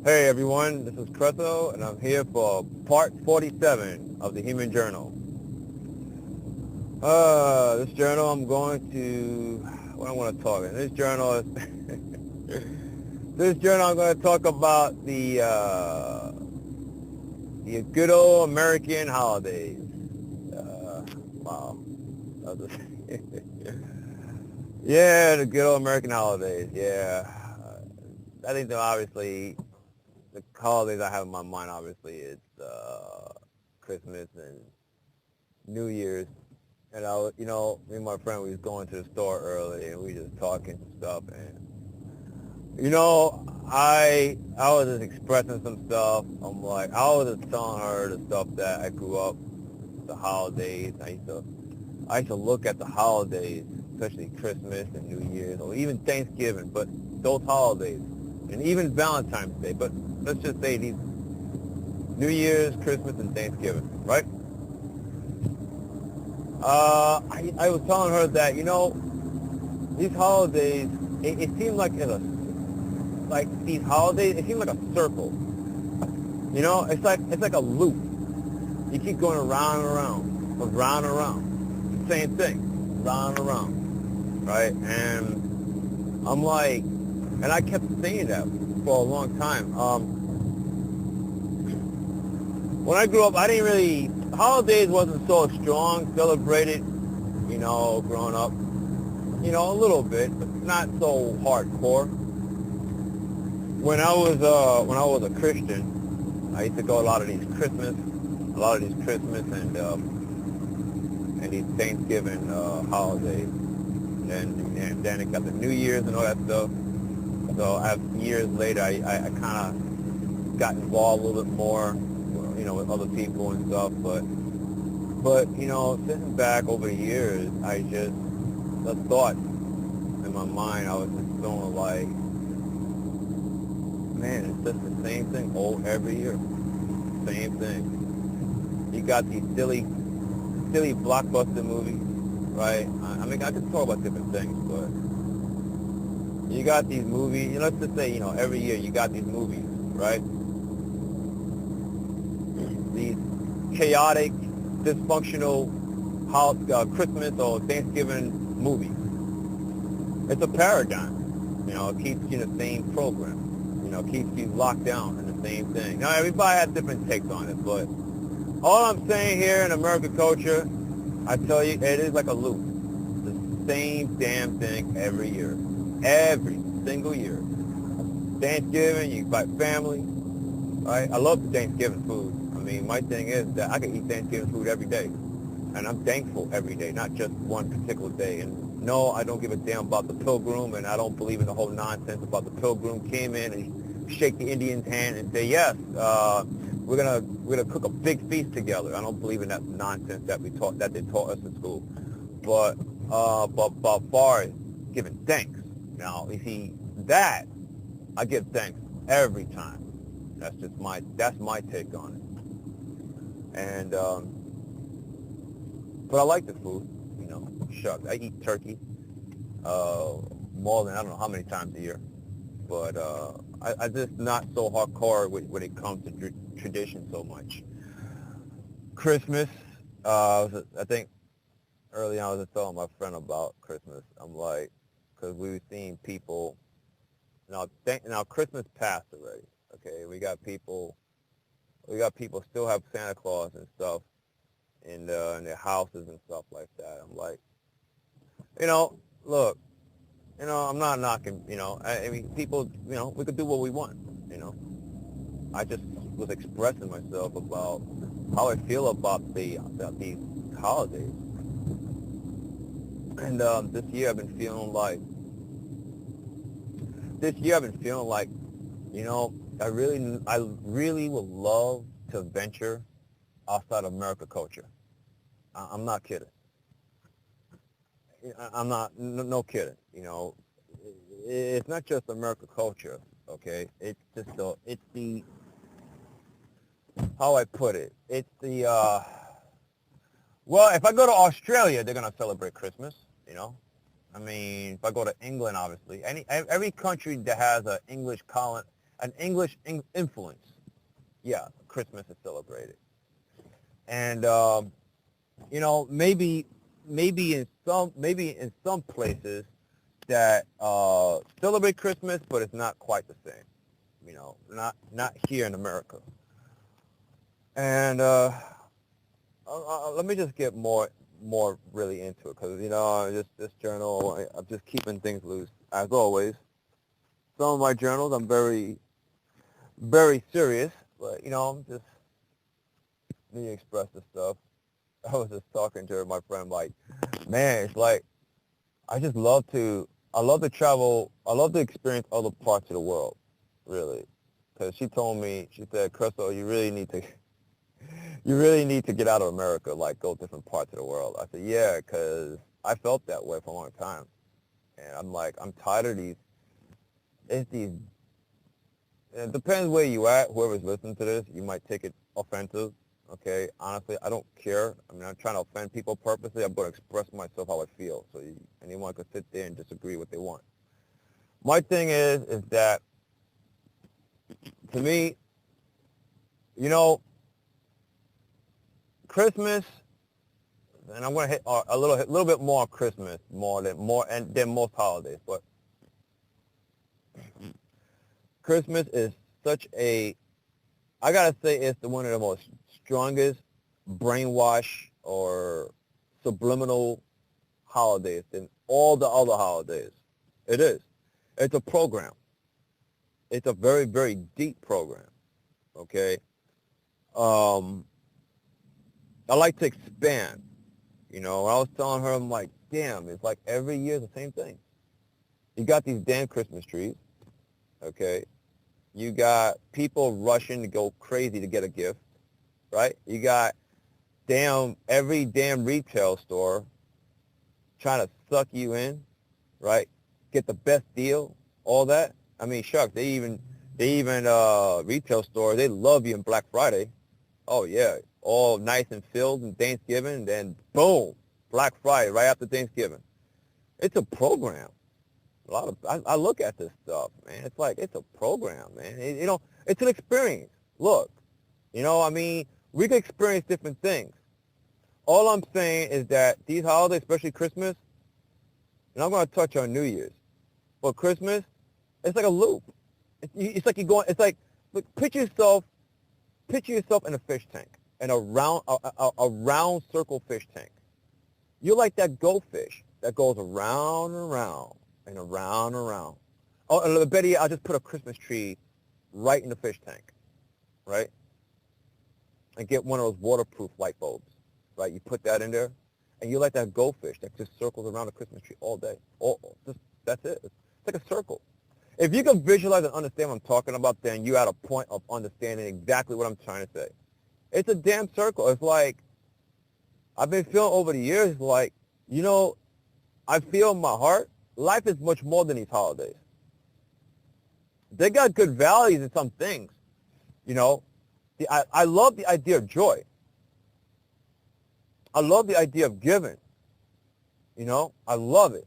Hey everyone, this is Creso, and I'm here for part 47 of the Human Journal. This journal I'm going to, what I want to talk in. This journal is, this journal I'm going to talk about the good old American holidays. Wow. That was yeah, the good old American holidays, yeah. I think that obviously the holidays I have in my mind, obviously, it's Christmas and New Year's. And me and my friend, we was going to the store early, and we just talking and stuff. And I was just expressing some stuff. I was just telling her the stuff that I grew up, the holidays. I used to look at the holidays, especially Christmas and New Year's, or even Thanksgiving, but those holidays, and even Valentine's Day. But let's just say these New Year's, Christmas, and Thanksgiving, right? I was telling her that, these holidays, it seemed like these holidays, it seemed like a circle. It's like a loop. You keep going around and around and around. The same thing, around and around, right? And I'm like, and I kept saying that for a long time. When I grew up, holidays wasn't so strong, celebrated, growing up, a little bit, but not so hardcore. When I was a Christian, I used to go a lot of these Christmas and these Thanksgiving holidays, and then it got the New Year's and all that stuff. So years later, I kind of got involved a little bit more, with other people and stuff. But sitting back over the years, the thought in my mind, I was just feeling like, man, it's just the same thing every year, same thing. You got these silly blockbuster movies, right? I mean, I could talk about different things, but you got these movies. Let's just say, every year you got these movies, right? These chaotic, dysfunctional Christmas or Thanksgiving movies. It's a paradigm. It keeps you in the same program. Keeps you locked down in the same thing. Now, everybody has different takes on it, but all I'm saying here in American culture, I tell you, it is like a loop. The same damn thing every year. Every single year. Thanksgiving, you invite family, right? I love the Thanksgiving food. I mean, my thing is that I can eat Thanksgiving food every day. And I'm thankful every day, not just one particular day. And no, I don't give a damn about the pilgrim, and I don't believe in the whole nonsense about the pilgrim came in and shake the Indian's hand and say, yes, we're gonna cook a big feast together. I don't believe in that nonsense that they taught us in school. But far as giving thanks, now you see that I give thanks every time. That's my take on it. And but I like the food. Shucks, I eat turkey more than I don't know how many times a year. But I just not so hardcore when it comes to tradition so much. Christmas, I think early on I was just telling my friend about Christmas. I'm like, because we were seeing people. Now Christmas passed already. Okay, we got people still have Santa Claus and stuff in their houses and stuff like that. I'm like, look, I'm not knocking, I mean, people, we could do what we want, I just was expressing myself about how I feel about these holidays. And this year I've been feeling like, I really would love to venture outside of America culture. I'm not kidding. I'm not, no kidding. It's not just America culture, okay? It's the, how I put it. It's the, well, if I go to Australia, they're going to celebrate Christmas, I mean, if I go to England, obviously, every country that has an English colony, an English influence. Yeah, Christmas is celebrated. And, maybe in some places that celebrate Christmas, but it's not quite the same. Not here in America. And let me just get more really into it, because this journal, I'm just keeping things loose as always. Some of my journals I'm very very serious, but I'm just need to express this stuff. I was just talking to my friend, like, man, it's like I love to travel, I love to experience other parts of the world, really, because she told me, she said, Crystal, you really need to get out of America, like go different parts of the world. I said, yeah, because I felt that way for a long time. And I'm like, I'm tired of it's these, it depends where you at, whoever's listening to this, you might take it offensive, okay? Honestly, I don't care. I mean, I'm trying to offend people purposely. I'm going to express myself how I feel. So anyone could sit there and disagree what they want. My thing is that, to me, Christmas, and I'm going to hit a little bit more on Christmas, more than most holidays. But Christmas is I gotta say, it's one of the most strongest brainwash or subliminal holidays than all the other holidays. It is. It's a program. It's a very, very deep program. Okay. I like to expand. When I was telling her, I'm like, damn, it's like every year the same thing. You got these damn Christmas trees, okay? You got people rushing to go crazy to get a gift, right? You got every damn retail store trying to suck you in, right? Get the best deal, all that. I mean, shucks, they even retail stores, they love you on Black Friday. Oh yeah, all nice and filled in Thanksgiving, and then boom, Black Friday right after Thanksgiving. It's a program. I look at this stuff, man. It's like it's a program, man. It's an experience. Look, I mean, we can experience different things. All I'm saying is that these holidays, especially Christmas, and I'm going to touch on New Year's, but Christmas, it's like a loop. It's like you're going. It's like, look, picture yourself in a fish tank, in a round circle fish tank. You're like that goldfish that goes around and around and around and around. Oh, and better yet, I'll just put a Christmas tree right in the fish tank, right? And get one of those waterproof light bulbs, right? You put that in there, and you're like that goldfish that just circles around the Christmas tree all day. That's it. It's like a circle. If you can visualize and understand what I'm talking about, then you're at a point of understanding exactly what I'm trying to say. It's a damn circle. It's like, I've been feeling over the years, like, I feel in my heart, life is much more than these holidays. They got good values in some things, I love the idea of joy. I love the idea of giving. I love it.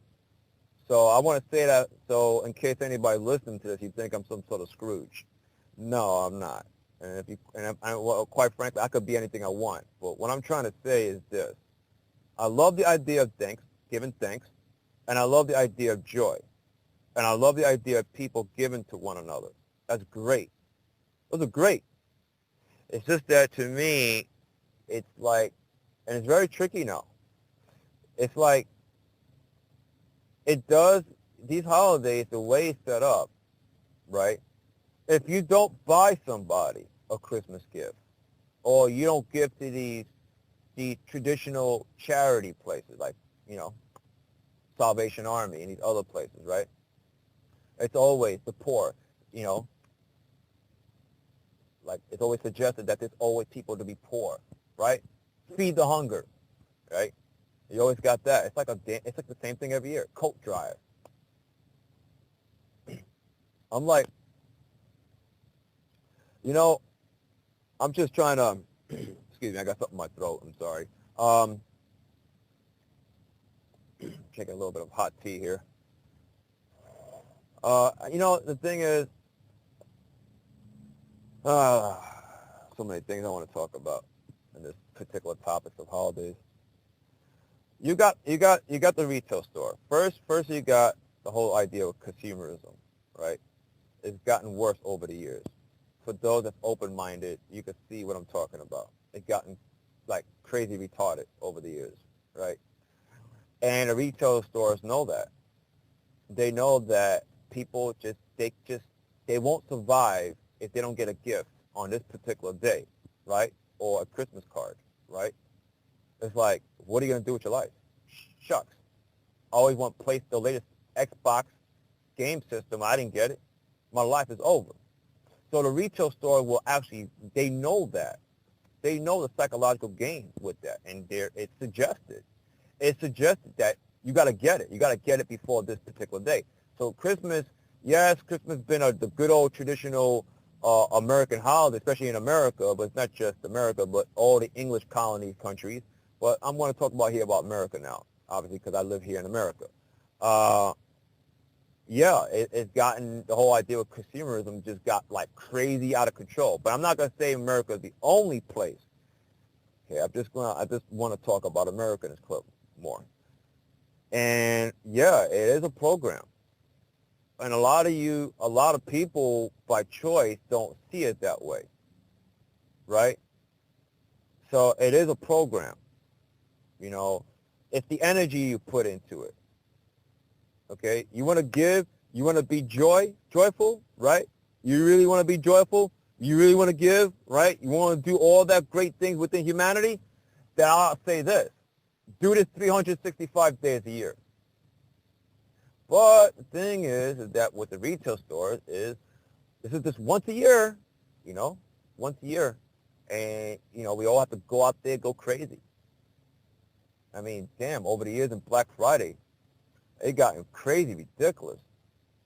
So I want to say that, so in case anybody listening to this, you think I'm some sort of Scrooge. No, I'm not. Well, quite frankly, I could be anything I want. But what I'm trying to say is this. I love the idea of giving thanks, and I love the idea of joy. And I love the idea of people giving to one another. That's great. Those are great. It's just that, to me, it's like, and it's very tricky now. It's like, these holidays, the way it's set up, right? If you don't buy somebody a Christmas gift, or you don't give to these traditional charity places, like, Salvation Army and these other places, right? It's always the poor, like it's always suggested that there's always people to be poor, right? Feed the hunger, right? You always got that. It's like the same thing every year. Coat drive. I'm like, I'm just trying to, excuse me, I got something in my throat. I'm sorry. Taking a little bit of hot tea here. The thing is, Uh, so many things I want to talk about in this particular topic of holidays. You got the retail store. First you got the whole idea of consumerism, right? It's gotten worse over the years. For those that's open-minded, you can see what I'm talking about. It's gotten like crazy retarded over the years, right? And the retail stores know that. They know that people they won't survive if they don't get a gift on this particular day, right? Or a Christmas card, right? It's like, what are you going to do with your life? Shucks. I always want to place the latest Xbox game system. I didn't get it. My life is over. So the retail store will actually, they know that. They know the psychological game with that. And it's suggested. It's suggested that you got to get it. You got to get it before this particular day. So Christmas, yes, Christmas has been the good old traditional American holiday, especially in America, but it's not just America, but all the English colony countries. But I'm going to talk about America now, obviously, because I live here in America. It's gotten, the whole idea of consumerism just got like crazy out of control. But I'm not going to say America is the only place. Okay, I just want to talk about America in this clip more. And yeah, it is a program. And a lot of people by choice don't see it that way, right? So it is a program. You know, it's the energy you put into it. Okay, you want to give, you want to be joyful, right? You really want to be joyful. You really want to give, right? You want to do all that great things within humanity. Then I'll say this: do this 365 days a year. But the thing is that with the retail stores this is just once a year, once a year. And, we all have to go out there, go crazy. I mean, damn, over the years in Black Friday, it gotten crazy, ridiculous.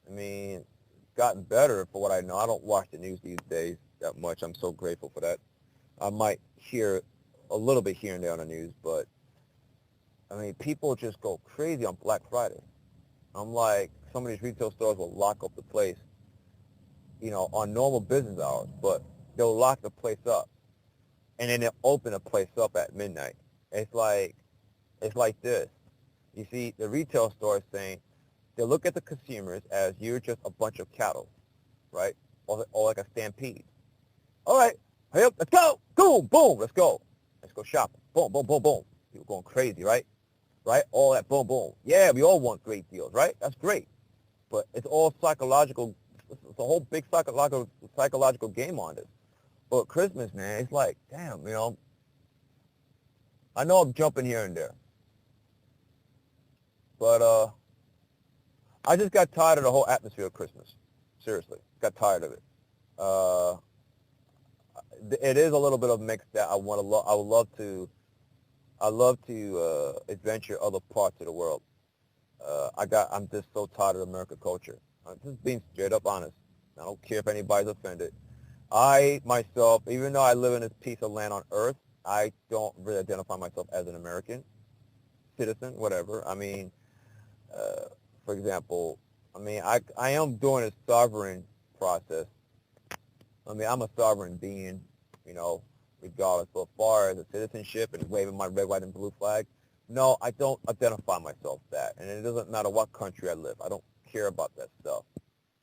I mean, it's gotten better for what I know. I don't watch the news these days that much. I'm so grateful for that. I might hear a little bit here and there on the news, but, I mean, people just go crazy on Black Friday. I'm like, some of these retail stores will lock up the place, on normal business hours, but they'll lock the place up, and then they'll open the place up at midnight. It's like this. You see, the retail store is saying they look at the consumers as you're just a bunch of cattle, right? Or like a stampede. All right, hurry up, let's go. Boom, boom, let's go. Let's go shopping. Boom, boom, boom, boom. People going crazy, right? Right? All that boom, boom. Yeah, we all want great deals, right? That's great. But it's all psychological. It's a whole big psychological game on this. But Christmas, man, it's like, damn, I know I'm jumping here and there. But I just got tired of the whole atmosphere of Christmas. Seriously, got tired of it. It is a little bit of a mix that I would love to adventure other parts of the world. I'm just so tired of American culture. I'm just being straight up honest. I don't care if anybody's offended. I myself, even though I live in this piece of land on earth, I don't really identify myself as an American citizen, whatever. I mean, for example, I am doing a sovereign process. I mean, I'm a sovereign being, regardless. So as far as a citizenship and waving my red, white, and blue flag, no, I don't identify myself that. And it doesn't matter what country I live. I don't care about that stuff,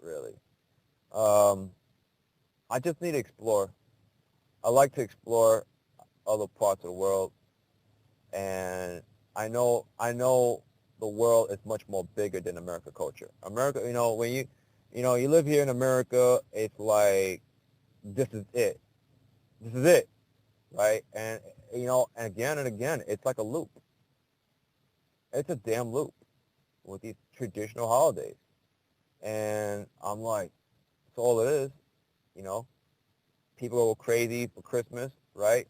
really. I just need to explore. I like to explore other parts of the world. And I know the world is much more bigger than American culture. America, when you live here in America, it's like, this is it. This is it, right? And, and again, it's like a loop. It's a damn loop with these traditional holidays. And I'm like, that's all it is, People go crazy for Christmas, right?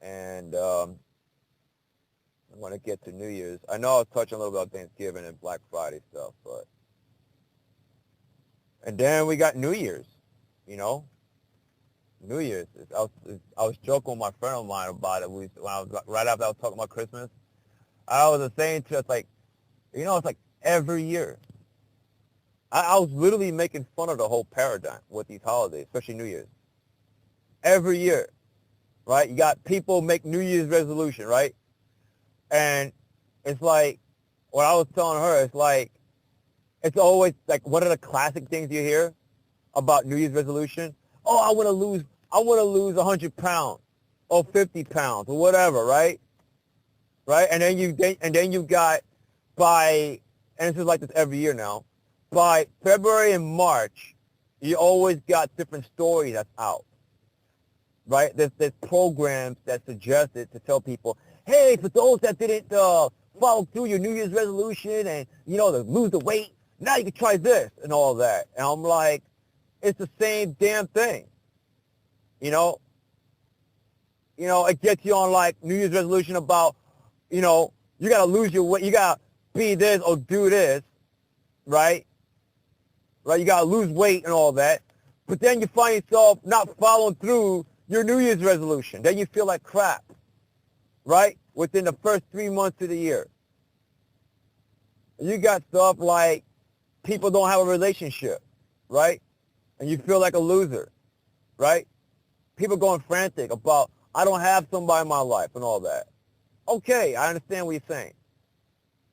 And I want to get to New Year's. I know I was touching a little bit about Thanksgiving and Black Friday stuff, and then we got New Year's, New Year's. I was joking with my friend of mine about it. Right after I was talking about Christmas, I was saying to us, like, it's like every year. I was literally making fun of the whole paradigm with these holidays, especially New Year's. every year, right? You got people make New Year's resolution, right? And it's like, what I was telling her, it's like, it's always like, what are the classic things you hear about New Year's resolution? Oh, I want to lose 100 pounds or 50 pounds or whatever, right? Right? And then you got by, and this is like this every year now, by February and March, you always got different stories that's out, right? There's programs that suggest it to tell people, hey, for those that didn't follow through your New Year's resolution and, to lose the weight, now you can try this and all that. And I'm like, it's the same damn thing. It gets you on like New Year's resolution about, you got to lose your weight, you got to be this or do this, right? Right? You got to lose weight and all that. But then you find yourself not following through your New Year's resolution. Then you feel like crap, right? Within the first 3 months of the year. You got stuff like people don't have a relationship, right? And you feel like a loser, right? People going frantic about, I don't have somebody in my life and all that. Okay, I understand what you're saying.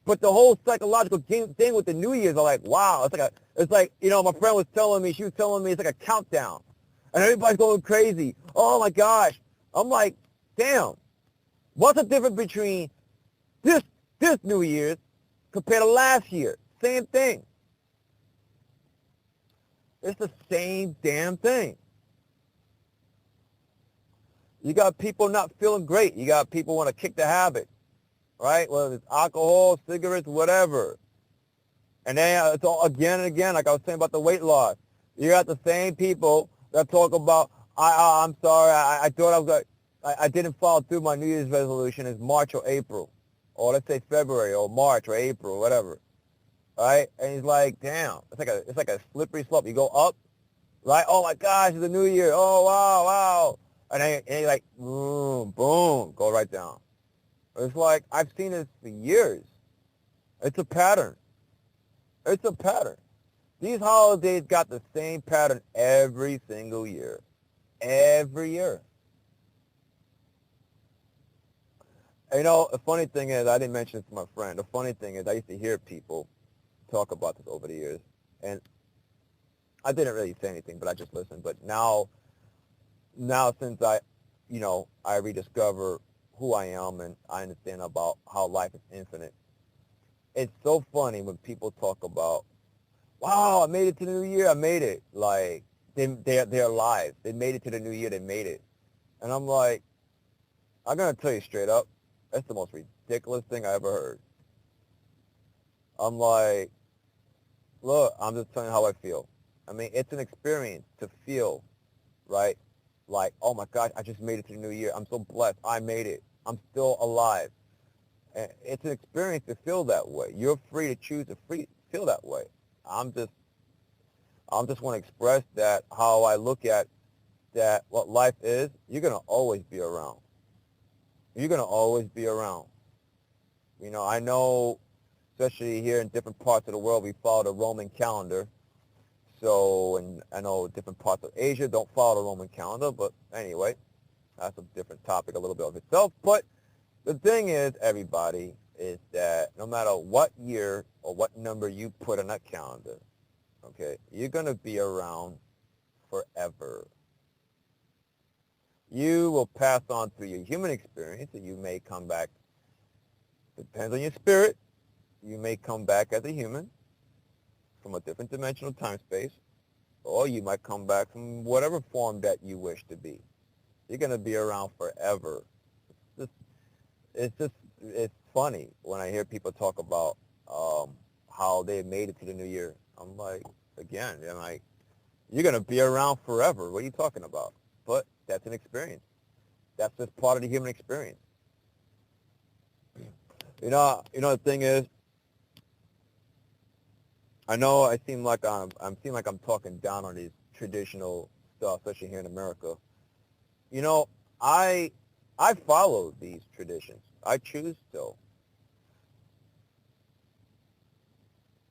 But the whole psychological thing with the New Year's, I'm like, wow, it's like, my friend was telling me, it's like a countdown. And everybody's going crazy. Oh my gosh. I'm like, damn, what's the difference between this New Year's compared to last year? Same thing. It's the same damn thing. You got people not feeling great. You got people want to kick the habit, right? Whether it's alcohol, cigarettes, whatever. And then it's all again and again, like I was saying about the weight loss. You got the same people that talk about, I'm sorry, I thought I didn't follow through my New Year's resolution. It's March or April, or let's say February or March or April, or whatever, right? And he's like, damn, it's like a slippery slope. You go up, right? Oh my gosh, it's a new year. Oh wow. And then you're like, boom, go right down. It's like, I've seen this for years. It's a pattern. It's a pattern. These holidays got the same pattern every single year. Every year. And the funny thing is, I didn't mention this to my friend. The funny thing is, I used to hear people talk about this over the years. And I didn't really say anything, but I just listened. But now since I rediscover who I am and I understand about how life is infinite, it's so funny when people talk about, wow, I made it to the new year, I made it. Like, they're alive. They made it to the new year, they made it. And I'm like, I'm going to tell you straight up, that's the most ridiculous thing I ever heard. I'm like, look, I'm just telling you how I feel. I mean, it's an experience to feel, right? Like, oh my gosh, I just made it to the new year. I'm so blessed. I made it. I'm still alive. And it's an experience to feel that way. You're free to choose to feel that way. I'm just want to express that how I look at that, what life is. You're going to always be around. You're going to always be around. I know, especially here in different parts of the world, we follow the Roman calendar. So, and I know different parts of Asia don't follow the Roman calendar, but anyway, that's a different topic a little bit of itself. But the thing is, everybody, is that no matter what year or what number you put on that calendar, okay, you're going to be around forever. You will pass on through your human experience, and you may come back, depends on your spirit, you may come back as a human from a different dimensional time space, or you might come back from whatever form that you wish to be. You're going to be around forever. It's funny when I hear people talk about how they made it to the new year. I'm like, again, you're going to be around forever. What are you talking about? But that's an experience. That's just part of the human experience. The thing is, I know I seem like I'm talking down on these traditional stuff, especially here in America. I follow these traditions. I choose to.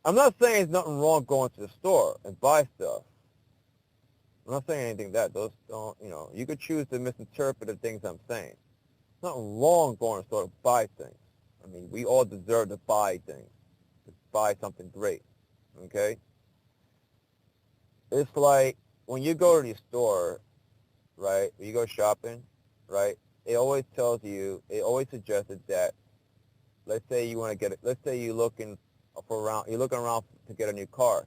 I'm not saying there's nothing wrong going to the store and buy stuff. I'm not saying anything that those don't, you could choose to misinterpret the things I'm saying. It's not wrong going to sort of buy things. I mean, we all deserve to buy things, to buy something great, okay? It's like when you go to the store, right, when you go shopping, right, it always tells you, it always suggested that, let's say you want to get it, let's say you're looking around to get a new car,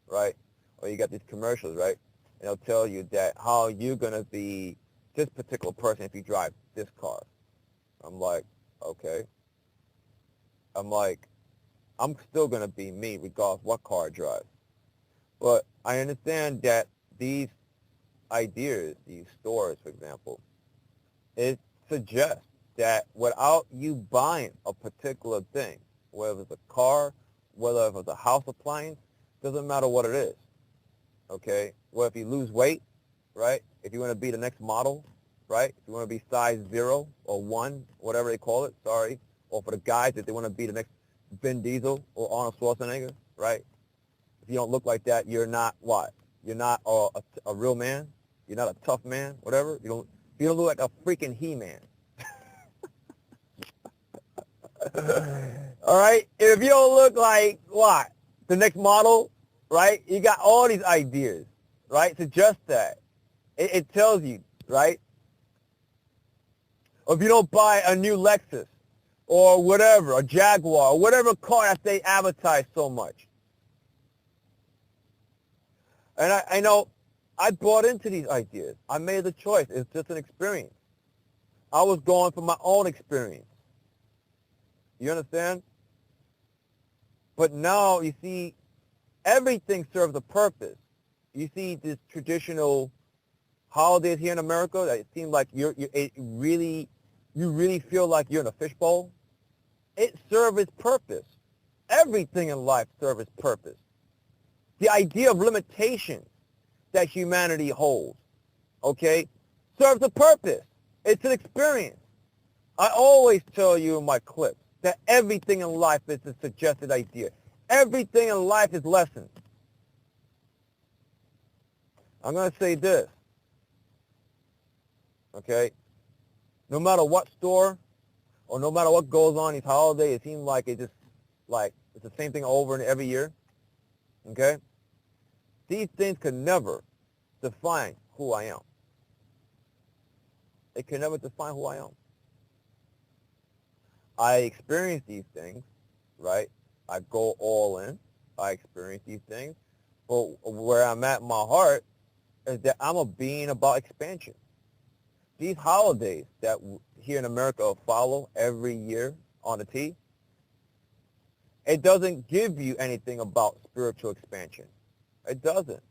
right, or you got these commercials, right, and it'll tell you that how you're going to be this particular person if you drive this car. I'm like, okay. I'm like, I'm still going to be me regardless what car I drive. But I understand that these ideas, these stores, for example, it suggests that without you buying a particular thing, whether it's a car, whether it's a house appliance, doesn't matter what it is, okay? Well, if you lose weight, right, if you want to be the next model, right, if you want to be size 0 or 1, whatever they call it, sorry, or for the guys, if they want to be the next Vin Diesel or Arnold Schwarzenegger, right? If you don't look like that, you're not what? You're not a real man. You're not a tough man, whatever. You don't look like a freaking He-Man. All right? If you don't look like what? The next model, right? You got all these ideas, right? Suggest that. It tells you, right? Or if you don't buy a new Lexus or whatever, a Jaguar, or whatever car that they advertise so much. And I know I bought into these ideas. I made the choice. It's just an experience. I was going for my own experience. You understand? But now, you see, everything serves a purpose. You see this traditional holidays here in America that it seems like you really feel like you're in a fishbowl. It serves its purpose. Everything in life serves its purpose. The idea of limitations that humanity holds, okay, serves a purpose. It's an experience. I always tell you in my clips that everything in life is a suggested idea. Everything in life is lessons. I'm going to say this, okay? No matter what store or no matter what goes on these holidays, it seems like it's the same thing over and every year, okay? These things can never define who I am. It can never define who I am. I experience these things, right? I go all in. I experience these things. But where I'm at in my heart is that I'm a being about expansion. These holidays that here in America follow every year on the T, it doesn't give you anything about spiritual expansion. It doesn't.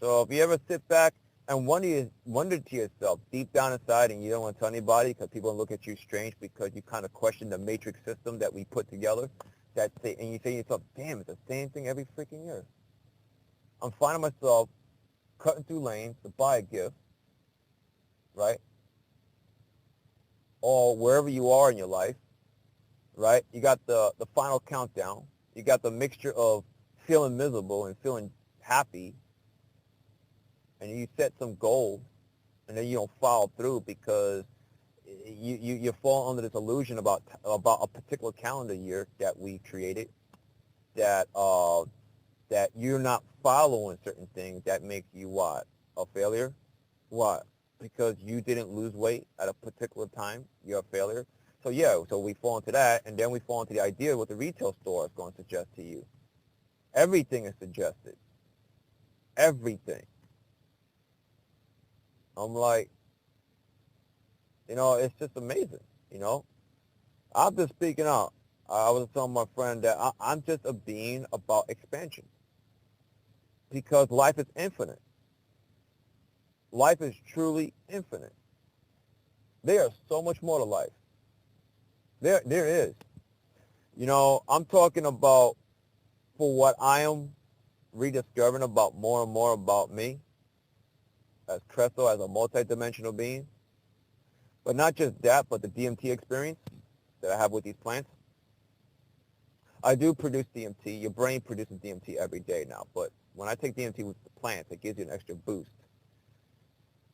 So if you ever sit back and wonder to yourself deep down inside, and you don't want to tell anybody because people look at you strange because you kind of question the matrix system that we put together, and you say to yourself, damn, it's the same thing every freaking year. I'm finding myself cutting through lanes to buy a gift, right? Or wherever you are in your life, right? You got the final countdown. You got the mixture of feeling miserable and feeling happy, and you set some goals, and then you don't follow through because you fall under this illusion about a particular calendar year that we created, that you're not following certain things that makes you what? A failure? What? Because you didn't lose weight at a particular time, you're a failure. So yeah, so we fall into that, and then we fall into the idea of what the retail store is going to suggest to you. Everything is suggested. Everything. I'm like, it's just amazing, I'm just speaking out. I was telling my friend that I'm just a being about expansion because life is infinite. Life is truly infinite. There is so much more to life. There is. I'm talking about for what I am rediscovering about more and more about me as Creso, as a multidimensional being. But not just that, but the DMT experience that I have with these plants. I do produce DMT. Your brain produces DMT every day now, but When I take DMT with the plants, it gives you an extra boost.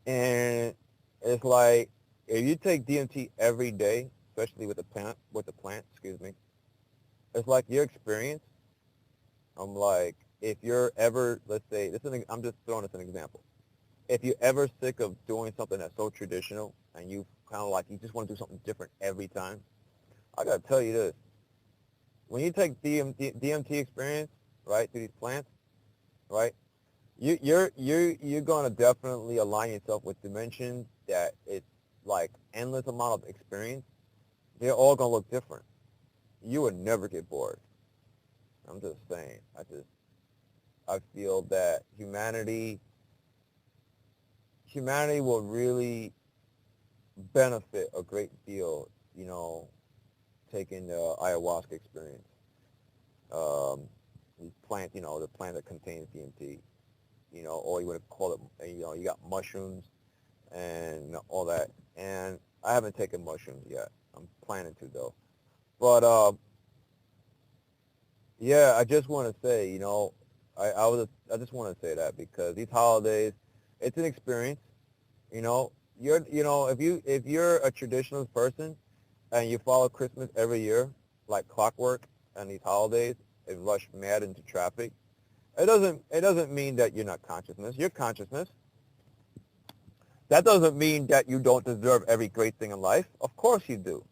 And it's like, if you take DMT every day, especially with the plant, excuse me, it's like your experience. I'm like, if you're ever, let's say, I'm just throwing this an example. If you're ever sick of doing something that's so traditional and you kind of like, you just want to do something different every time, I got to tell you this. When you take DMT experience, right, through these plants, right, you're going to definitely align yourself with dimensions that it's like endless amount of experience. They're all going to look different. You would never get bored. I'm just saying. I feel that humanity will really benefit a great deal, taking the ayahuasca experience. These plants, the plant that contains DMT, or you would call it, you got mushrooms and all that. And I haven't taken mushrooms yet. I'm planning to though. But yeah, I just want to say, I just want to say that because these holidays, it's an experience. If you're a traditionalist person and you follow Christmas every year like clockwork and these holidays and rush mad into traffic, it doesn't mean that you're not consciousness. You're consciousness. That doesn't mean that you don't deserve every great thing in life. Of course you do.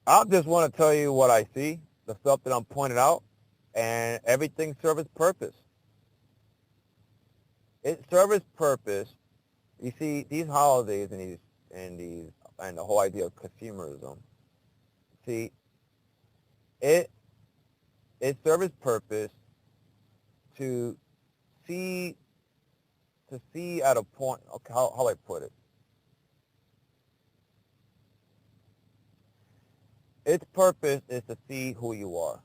I just want to tell you what I see, the stuff that I'm pointing out, and everything serves its purpose. It serves its purpose. You see, these holidays and the whole idea of consumerism. See, it serves its purpose to see at a point. Okay, how do I put it? Its purpose is to see who you are.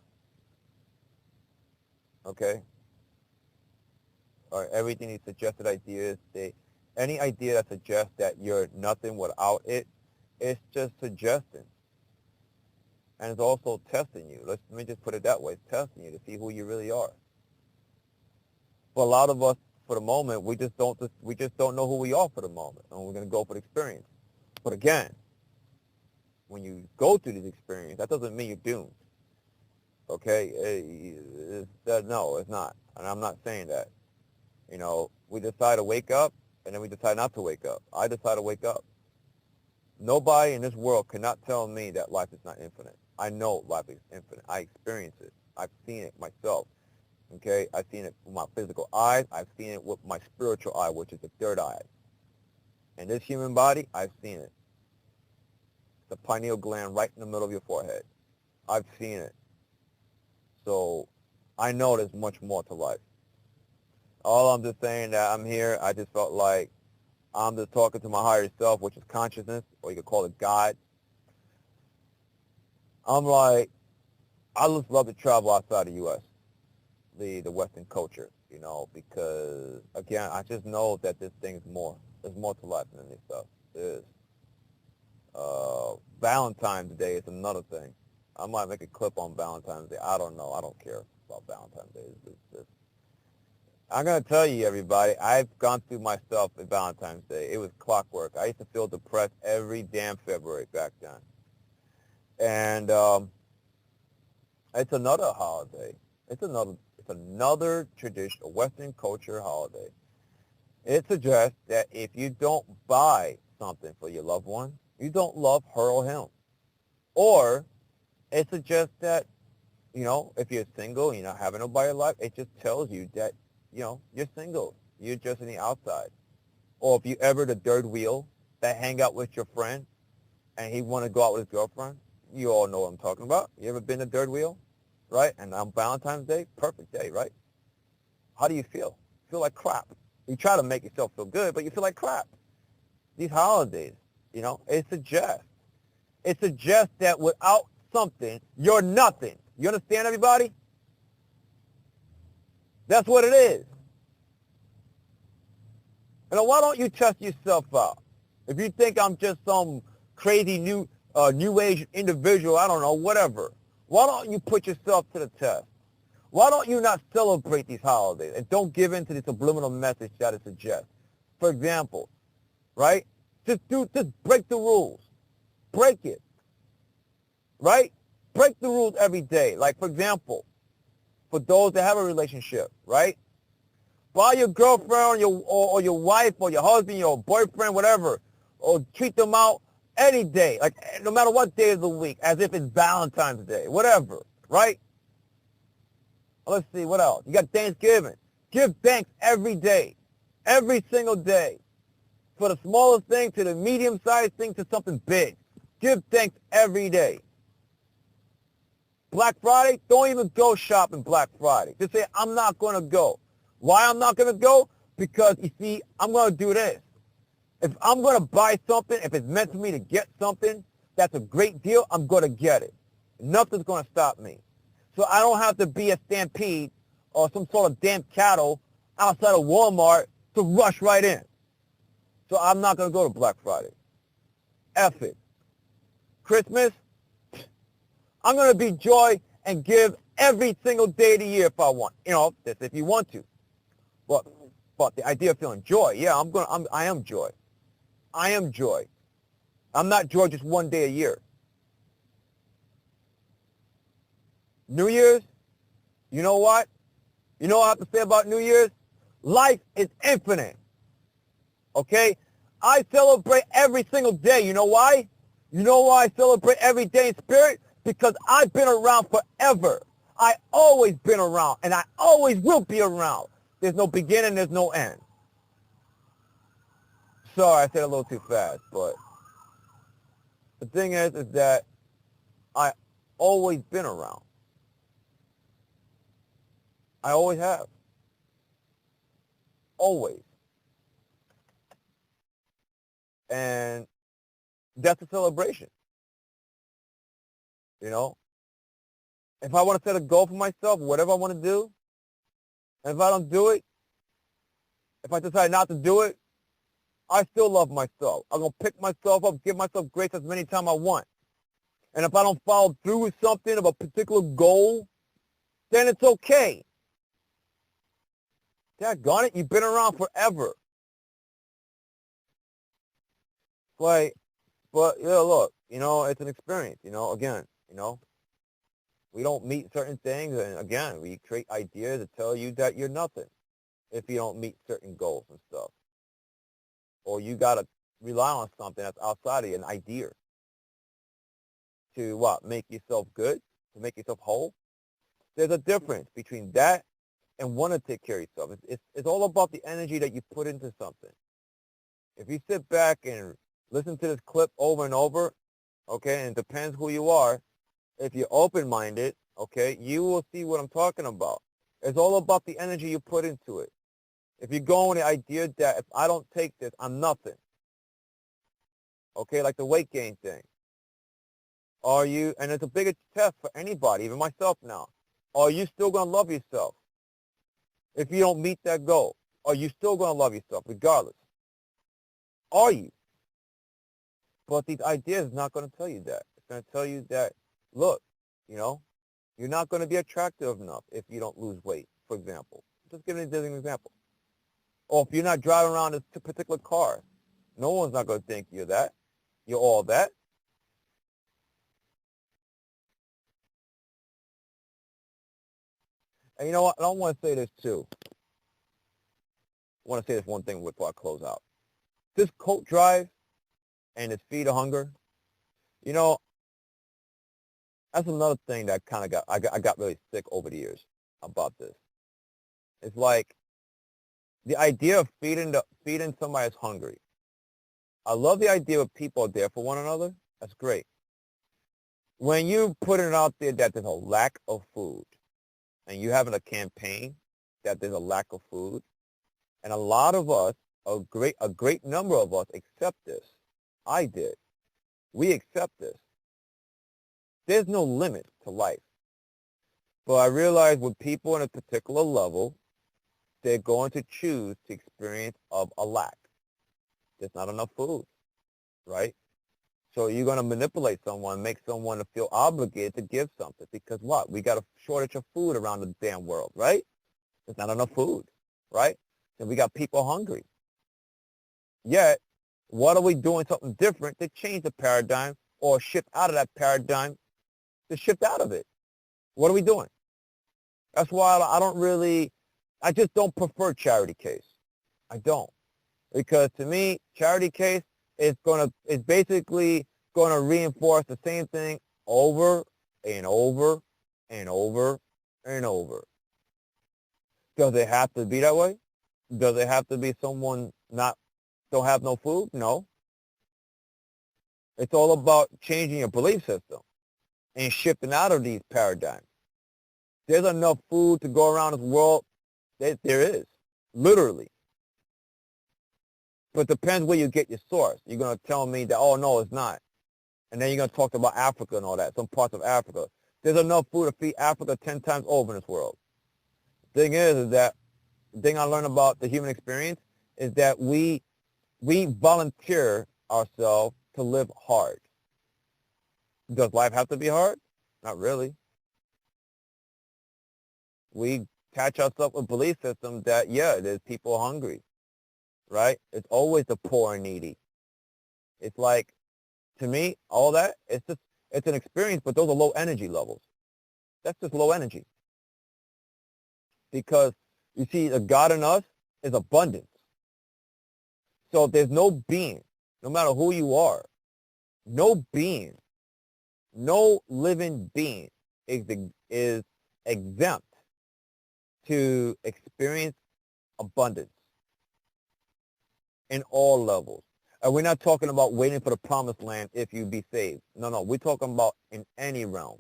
Okay? Or everything, these suggested ideas, any idea that suggests that you're nothing without it, it's just suggesting. And it's also testing you. Let me just put it that way. It's testing you to see who you really are. For a lot of us, for the moment, we just don't know who we are for the moment, and we're going to go for the experience. But again, when you go through this experience, that doesn't mean you're doomed. Okay? No, it's not. And I'm not saying that. We decide to wake up, and then we decide not to wake up. I decide to wake up. Nobody in this world cannot tell me that life is not infinite. I know life is infinite. I experience it. I've seen it myself. Okay? I've seen it with my physical eyes. I've seen it with my spiritual eye, which is the third eye. And this human body, I've seen it. The pineal gland right in the middle of your forehead. I've seen it. So I know there's much more to life. All I'm just saying that I'm here, I just felt like I'm just talking to my higher self, which is consciousness, or you could call it God. I'm like, I just love to travel outside the U.S., the Western culture, because, again, I just know that this thing is more. There's more to life than this stuff. There is. Valentine's Day is another thing. I might make a clip on Valentine's Day. I don't know. I don't care about Valentine's Day. I'm going to tell you, everybody, I've gone through my stuff at Valentine's Day. It was clockwork. I used to feel depressed every damn February back then. And it's another holiday. It's another tradition, a Western culture holiday. It suggests that if you don't buy something for your loved one, you don't love her or him. Or it suggests that, if you're single and you're not having nobody in life, it just tells you that, you're single. You're just in the outside. Or if you ever the third wheel that hang out with your friend and he want to go out with his girlfriend, you all know what I'm talking about. You ever been the third wheel? Right? And on Valentine's Day, perfect day, right? How do you feel? Feel like crap. You try to make yourself feel good, but you feel like crap. These holidays, it suggests that without something, you're nothing. You understand, everybody? That's what it is. Why don't you test yourself out? If you think I'm just some crazy new age individual, I don't know, whatever, why don't you put yourself to the test? Why don't you not celebrate these holidays and don't give in to the subliminal message that it suggests? For example, right? Just break the rules. Break it, right? Break the rules every day. Like, for example, for those that have a relationship, right? Buy your girlfriend or your wife or your husband, your boyfriend, whatever, or treat them out any day, like no matter what day of the week, as if it's Valentine's Day, whatever, right? Let's see, what else? You got Thanksgiving. Give thanks every day, every single day, for the smallest thing to the medium-sized thing to something big. Give thanks every day. Black Friday, don't even go shopping Black Friday. Just say, I'm not going to go. Why I'm not going to go? Because, you see, I'm going to do this. If I'm going to buy something, if it's meant for me to get something, that's a great deal, I'm going to get it. Nothing's going to stop me. So I don't have to be a stampede or some sort of damn cattle outside of Walmart to rush right in. So I'm not going to go to Black Friday. F it. Christmas, I'm going to be joy and give every single day of the year if I want. You know, that's if you want to. But the idea of feeling joy, yeah, I am joy. I am joy. I'm not joy just one day a year. New Year's, you know what? You know what I have to say about New Year's? Life is infinite. Okay? I celebrate every single day. You know why? You know why I celebrate every day in spirit? Because I've been around forever. I always been around, and I always will be around. There's no beginning, there's no end. Sorry, I said a little too fast, but the thing is that I always been around. I always have. Always. And that's a celebration. You know? If I want to set a goal for myself, whatever I want to do, and if I don't do it, if I decide not to do it, I still love myself. I'm going to pick myself up, give myself grace as many times I want. And if I don't follow through with something of a particular goal, then it's okay. Daggone it, you've been around forever. Like, but, yeah, look, you know, it's an experience, you know, again, you know. We don't meet certain things, and again, we create ideas to tell you that you're nothing if you don't meet certain goals and stuff. Or you got to rely on something that's outside of you, an idea, to what, make yourself good, to make yourself whole. There's a difference between that and want to take care of yourself. It's all about the energy that you put into something. If you sit back and listen to this clip over and over, okay, and it depends who you are, if you're open-minded, okay, you will see what I'm talking about. It's all about the energy you put into it. If you go with the idea that if I don't take this, I'm nothing, okay, like the weight gain thing. Are you, and it's a bigger test for anybody, even myself now, are you still going to love yourself if you don't meet that goal? Are you still going to love yourself regardless? Are you? But these ideas is not going to tell you that. It's going to tell you that, look, you know, you're not going to be attractive enough if you don't lose weight, for example. Just giving an example. Or if you're not driving around this particular car, no one's not going to think you're that. You're all that. And you know what? I don't want to say this too. I want to say this one thing before I close out. This coat drive and this feed of hunger, you know, that's another thing that kind of I got really sick over the years about this. It's like the idea of feeding somebody that's hungry. I love the idea of people are there for one another. That's great. When you put it out there that there's a lack of food, and you having a campaign that there's a lack of food, and a lot of us, a great number of us accept this. I did. We accept this. There's no limit to life. But I realize with people in a particular level, they're going to choose to experience of a lack. There's not enough food, right? So you're going to manipulate someone, make someone to feel obligated to give something because what? We got a shortage of food around the damn world, right? There's not enough food, right? And we got people hungry. Yet, what are we doing something different to change the paradigm or shift out of that paradigm to shift out of it? What are we doing? That's why I just don't prefer charity case. I don't. Because to me, charity case is basically going to reinforce the same thing over and over and over and over. Does it have to be that way? Does it have to be someone don't have no food? No. It's all about changing your belief system and shifting out of these paradigms. There's enough food to go around this world. There is, literally. But it depends where you get your source. You're going to tell me that, oh, no, it's not. And then you're going to talk about Africa and all that, some parts of Africa. There's enough food to feed Africa 10 times over in this world. The thing is that the thing I learned about the human experience is that we volunteer ourselves to live hard. Does life have to be hard? Not really. We attach ourselves with belief systems that, yeah, there's people hungry, right? It's always the poor and needy. It's like, to me, all that, it's an experience, but those are low energy levels. That's just low energy. Because, you see, the God in us is abundance. So there's no being, no matter who you are, no being, no living being is exempt to experience abundance in all levels. And we're not talking about waiting for the promised land if you be saved. No, we're talking about in any realm.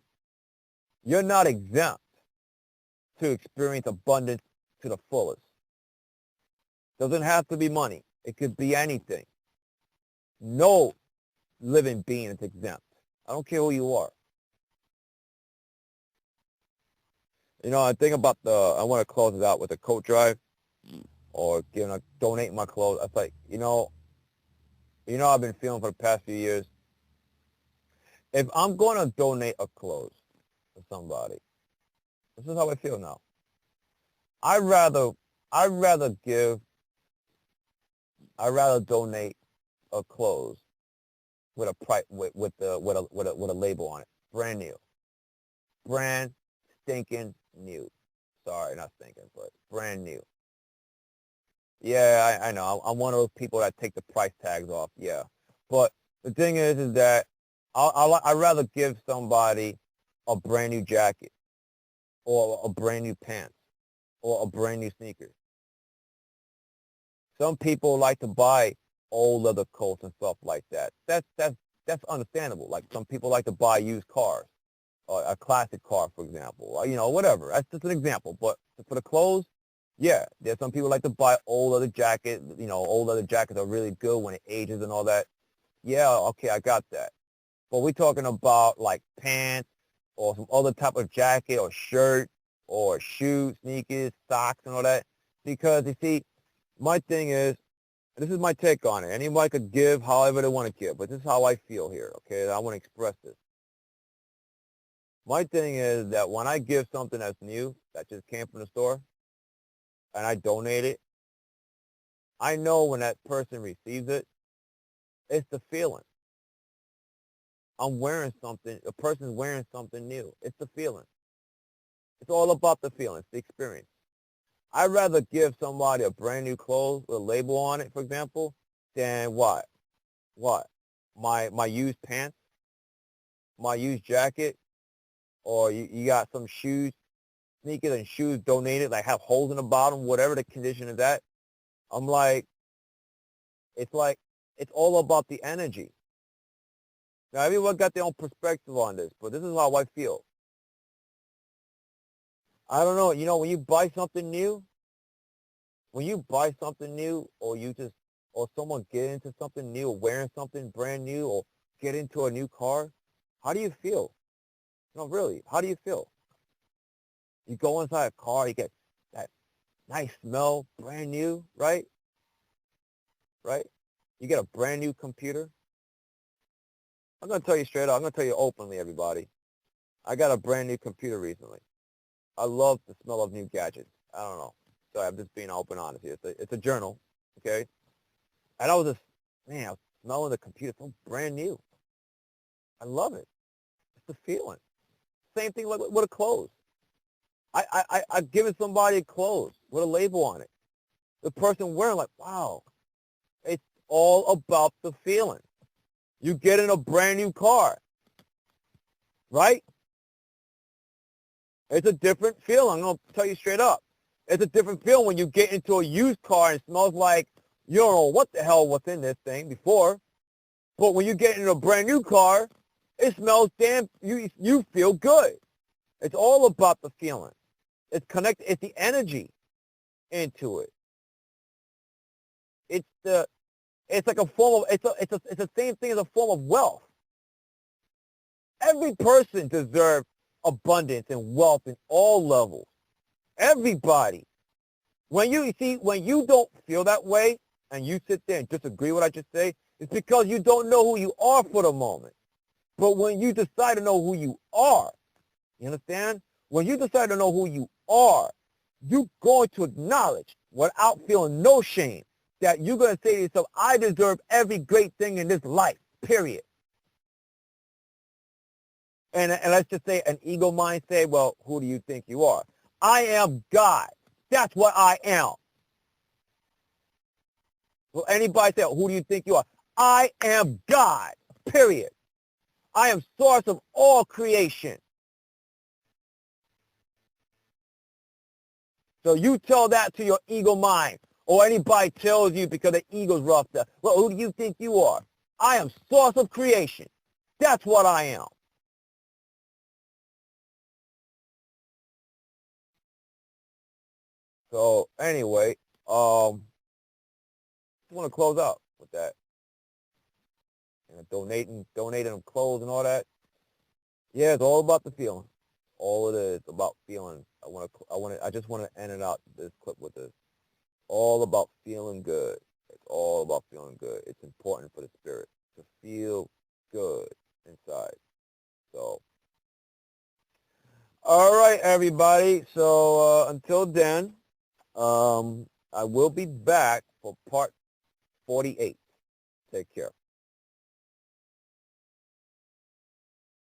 You're not exempt to experience abundance to the fullest. Doesn't have to be money. It could be anything. No living being is exempt. I don't care who you are. You know, I think about I want to close it out with a coat drive or donate my clothes. It's like, I've been feeling for the past few years. If I'm going to donate a clothes to somebody, this is how I feel now. I'd rather donate a clothes with a label on it, brand new, brand stinking new. Sorry, not stinking, but brand new. Yeah, I know. I'm one of those people that take the price tags off. Yeah, but the thing is that I'd rather give somebody a brand new jacket or a brand new pants or a brand new sneakers. Some people like to buy old leather coats and stuff like that. That's understandable. Like some people like to buy used cars, or a classic car, for example, or, whatever. That's just an example. But for the clothes, yeah, there's some people like to buy old leather jackets. Old leather jackets are really good when it ages and all that. Yeah, okay, I got that. But we're talking about like pants or some other type of jacket or shirt or shoes, sneakers, socks, and all that. Because you see, my thing is, this is my take on it. Anybody could give however they want to give, but this is how I feel here, okay? I want to express this. My thing is that when I give something that's new, that just came from the store, and I donate it, I know when that person receives it, it's the feeling. I'm wearing something, a person's wearing something new. It's the feeling. It's all about the feeling, it's the experience. I'd rather give somebody a brand new clothes with a label on it, for example, than what? What? My used pants, my used jacket, or you got some shoes, sneakers and shoes donated, like have holes in the bottom, whatever the condition is at. I'm like, it's all about the energy. Now, everyone got their own perspective on this, but this is how I feel. I don't know, when you buy something new, or someone get into something new, or wearing something brand new, or get into a new car, how do you feel? No, really, how do you feel? You go inside a car, you get that nice smell, brand new, right? Right? You get a brand new computer. I'm going to tell you straight up. I'm going to tell you openly, everybody. I got a brand new computer recently. I love the smell of new gadgets. I don't know. Sorry, I'm just being open honest here. It's a journal, okay? And I was just, man, I was smelling the computer. It's so brand new. I love it. It's the feeling. Same thing like with a clothes. I've given somebody a clothes with a label on it. The person wearing like, wow, it's all about the feeling. You get in a brand new car, right? It's a different feeling. I'm going to tell you straight up. It's a different feeling when you get into a used car and it smells like you don't know what the hell was in this thing before. But when you get in a brand new car, it smells you feel good. It's all about the feeling. It's connected. It's the energy into it. It's like a form of, it's the same thing as a form of wealth. Every person deserves abundance and wealth in all levels. Everybody. When you don't feel that way and you sit there and disagree with what I just say, it's because you don't know who you are for the moment. But when you decide to know who you are, you understand? When you decide to know who you are, you're going to acknowledge without feeling no shame that you're going to say to yourself, I deserve every great thing in this life, period. And let's just say an ego mind say, well, who do you think you are? I am God. That's what I am. Will anybody say, who do you think you are? I am God, period. I am source of all creation. So you tell that to your ego mind, or anybody tells you because the ego's roughed up. Well, who do you think you are? I am source of creation. That's what I am. So anyway, I want to close out with that. And donating them clothes and all that. Yeah, it's all about the feeling. All it is about feeling. I just want to end it out this clip with this. All about feeling good. It's all about feeling good. It's important for the spirit to feel good inside. So, all right, everybody. So until then, I will be back for part 48. Take care.